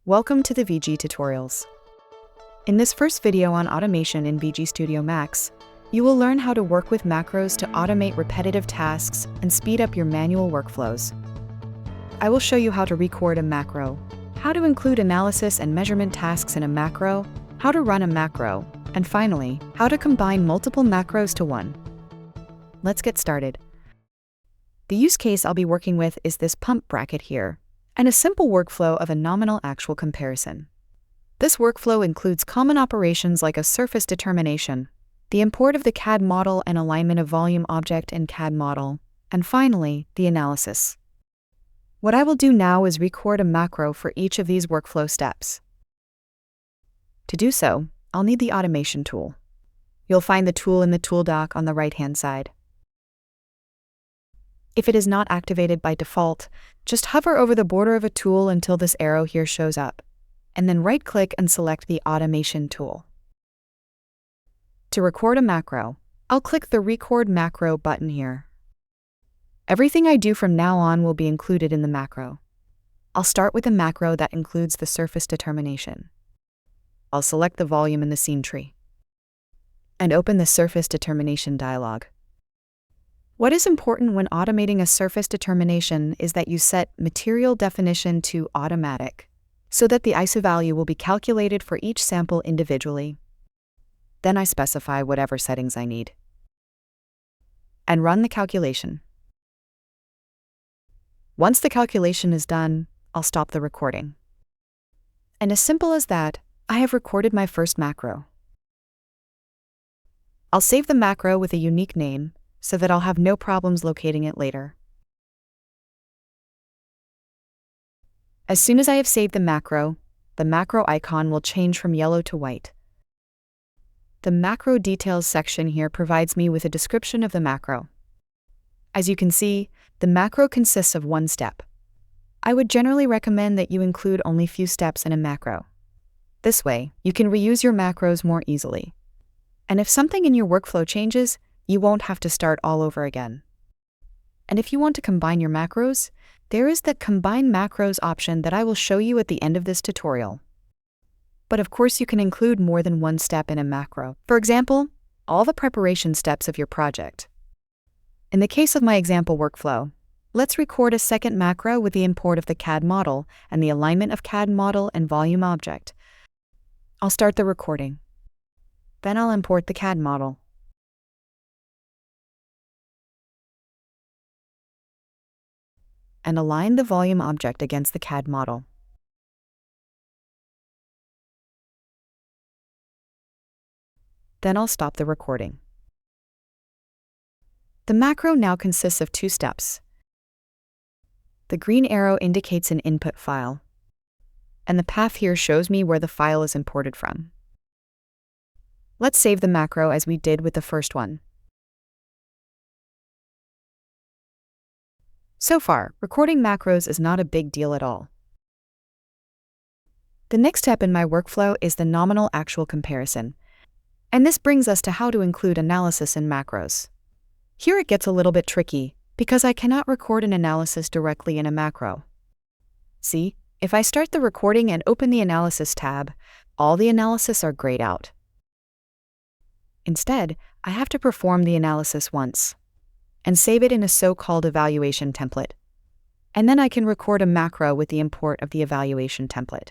Welcome to the VG tutorials. In this first video on automation in VGSTUDIO Max, you will learn how to work with macros to automate repetitive tasks and speed up your manual workflows. I will show you how to record a macro, how to include analysis and measurement tasks in a macro, how to run a macro, and finally, how to combine multiple macros to one. Let's get started. The use case I'll be working with is this pump bracket here, and a simple workflow of a nominal actual comparison. This workflow includes common operations like a surface determination, the import of the CAD model and alignment of volume object and CAD model, and finally, the analysis. What I will do now is record a macro for each of these workflow steps. To do so, I'll need the automation tool. You'll find the tool in the tool dock on the right-hand side. If it is not activated by default, just hover over the border of a tool until this arrow here shows up, and then right-click and select the Automation tool. To record a macro, I'll click the Record Macro button here. Everything I do from now on will be included in the macro. I'll start with a macro that includes the surface determination. I'll select the volume in the scene tree and open the surface determination dialog. What is important when automating a surface determination is that you set material definition to automatic, so that the ISO value will be calculated for each sample individually. Then I specify whatever settings I need and run the calculation. Once the calculation is done, I'll stop the recording. And as simple as that, I have recorded my first macro. I'll save the macro with a unique name, so that I'll have no problems locating it later. As soon as I have saved the macro icon will change from yellow to white. The macro details section here provides me with a description of the macro. As you can see, the macro consists of one step. I would generally recommend that you include only few steps in a macro. This way, you can reuse your macros more easily. And if something in your workflow changes, you won't have to start all over again. And if you want to combine your macros, there is the Combine Macros option that I will show you at the end of this tutorial. But of course you can include more than one step in a macro. For example, all the preparation steps of your project. In the case of my example workflow, let's record a second macro with the import of the CAD model and the alignment of CAD model and volume object. I'll start the recording. Then I'll import the CAD model. And align the volume object against the CAD model. Then I'll stop the recording. The macro now consists of two steps. The green arrow indicates an input file, and the path here shows me where the file is imported from. Let's save the macro as we did with the first one. So far, recording macros is not a big deal at all. The next step in my workflow is the nominal actual comparison, and this brings us to how to include analysis in macros. Here it gets a little bit tricky, because I cannot record an analysis directly in a macro. See, if I start the recording and open the Analysis tab, all the analysis are grayed out. Instead, I have to perform the analysis once and save it in a so-called evaluation template. And then I can record a macro with the import of the evaluation template.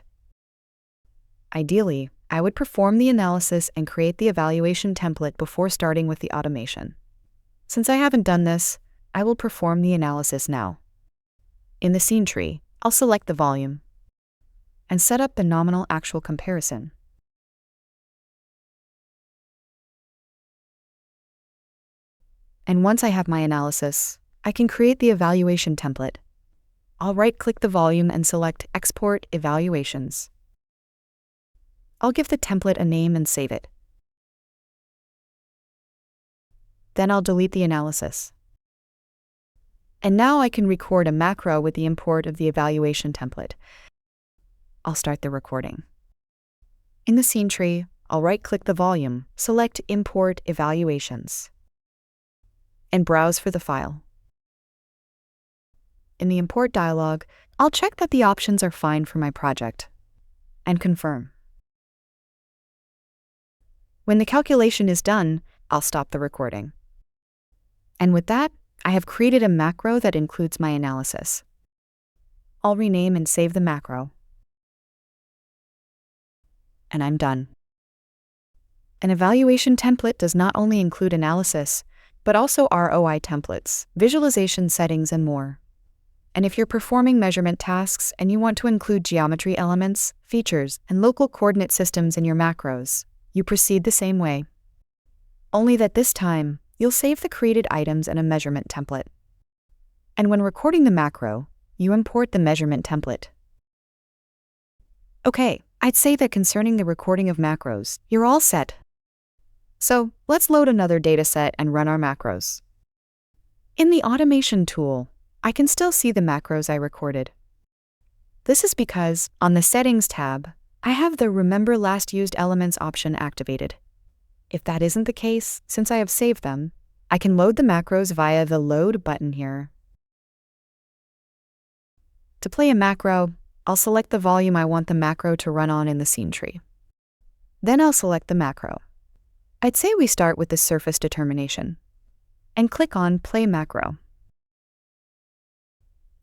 Ideally, I would perform the analysis and create the evaluation template before starting with the automation. Since I haven't done this, I will perform the analysis now. In the scene tree, I'll select the volume and set up the nominal actual comparison. And once I have my analysis, I can create the evaluation template. I'll right-click the volume and select Export Evaluations. I'll give the template a name and save it. Then I'll delete the analysis. And now I can record a macro with the import of the evaluation template. I'll start the recording. In the scene tree, I'll right-click the volume, select Import Evaluations, and browse for the file. In the Import dialog, I'll check that the options are fine for my project. and confirm. When the calculation is done, I'll stop the recording. And with that, I have created a macro that includes my analysis. I'll rename and save the macro. And I'm done. An evaluation template does not only include analysis, but also ROI templates, visualization settings, and more. And if you're performing measurement tasks and you want to include geometry elements, features, and local coordinate systems in your macros, you proceed the same way. Only that this time, you'll save the created items in a measurement template. And when recording the macro, you import the measurement template. Okay, I'd say that concerning the recording of macros, you're all set. So, let's load another dataset and run our macros. In the automation tool, I can still see the macros I recorded. This is because, on the Settings tab, I have the Remember Last Used Elements option activated. If that isn't the case, since I have saved them, I can load the macros via the Load button here. To play a macro, I'll select the volume I want the macro to run on in the scene tree. Then I'll select the macro. I'd say we start with the surface determination, and click on Play Macro.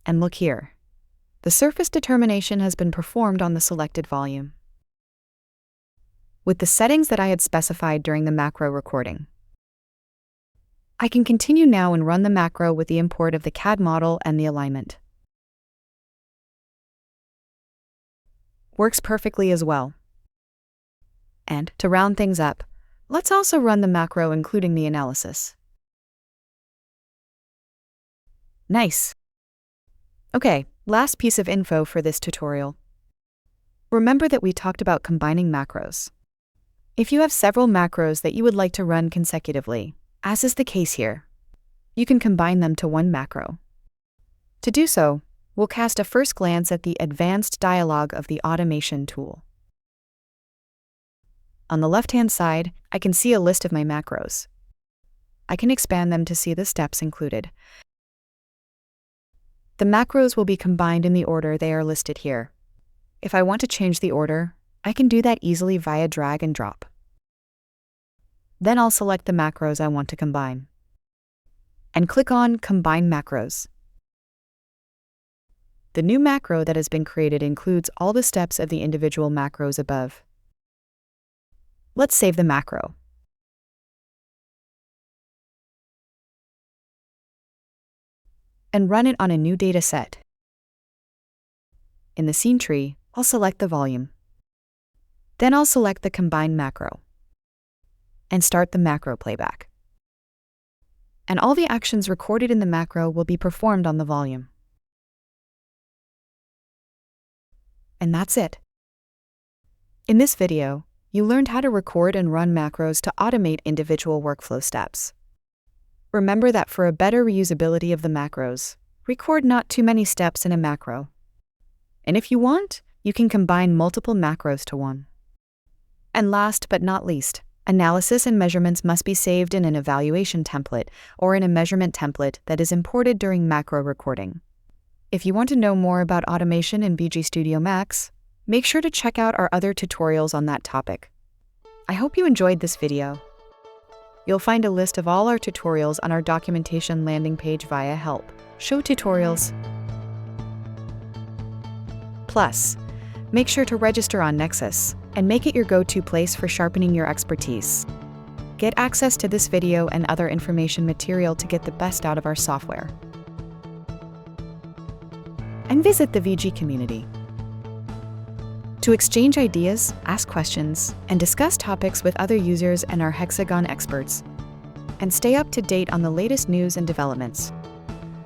And look here. The surface determination has been performed on the selected volume, with the settings that I had specified during the macro recording. I can continue now and run the macro with the import of the CAD model and the alignment. Works perfectly as well. And, to round things up, let's also run the macro including the analysis. Nice. Okay, last piece of info for this tutorial. Remember that we talked about combining macros. If you have several macros that you would like to run consecutively, as is the case here, you can combine them to one macro. To do so, we'll cast a first glance at the advanced dialog of the automation tool. On the left-hand side, I can see a list of my macros. I can expand them to see the steps included. The macros will be combined in the order they are listed here. If I want to change the order, I can do that easily via drag and drop. Then I'll select the macros I want to combine, and click on Combine Macros. The new macro that has been created includes all the steps of the individual macros above. Let's save the macro. And run it on a new data set. In the scene tree, I'll select the volume. Then I'll select the Combine Macro and start the macro playback. And all the actions recorded in the macro will be performed on the volume. And that's it. In this video, you learned how to record and run macros to automate individual workflow steps. Remember that for a better reusability of the macros, record not too many steps in a macro. And if you want, you can combine multiple macros to one. And last but not least, analysis and measurements must be saved in an evaluation template or in a measurement template that is imported during macro recording. If you want to know more about automation in VGSTUDIO Max, make sure to check out our other tutorials on that topic. I hope you enjoyed this video. You'll find a list of all our tutorials on our documentation landing page via Help, Show Tutorials. Plus, make sure to register on Nexus and make it your go-to place for sharpening your expertise. Get access to this video and other information material to get the best out of our software. And visit the VG community to exchange ideas, ask questions, and discuss topics with other users and our Hexagon experts, and stay up to date on the latest news and developments.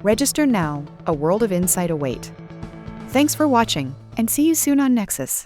Register now, a world of insight awaits. Thanks for watching, and see you soon on Nexus.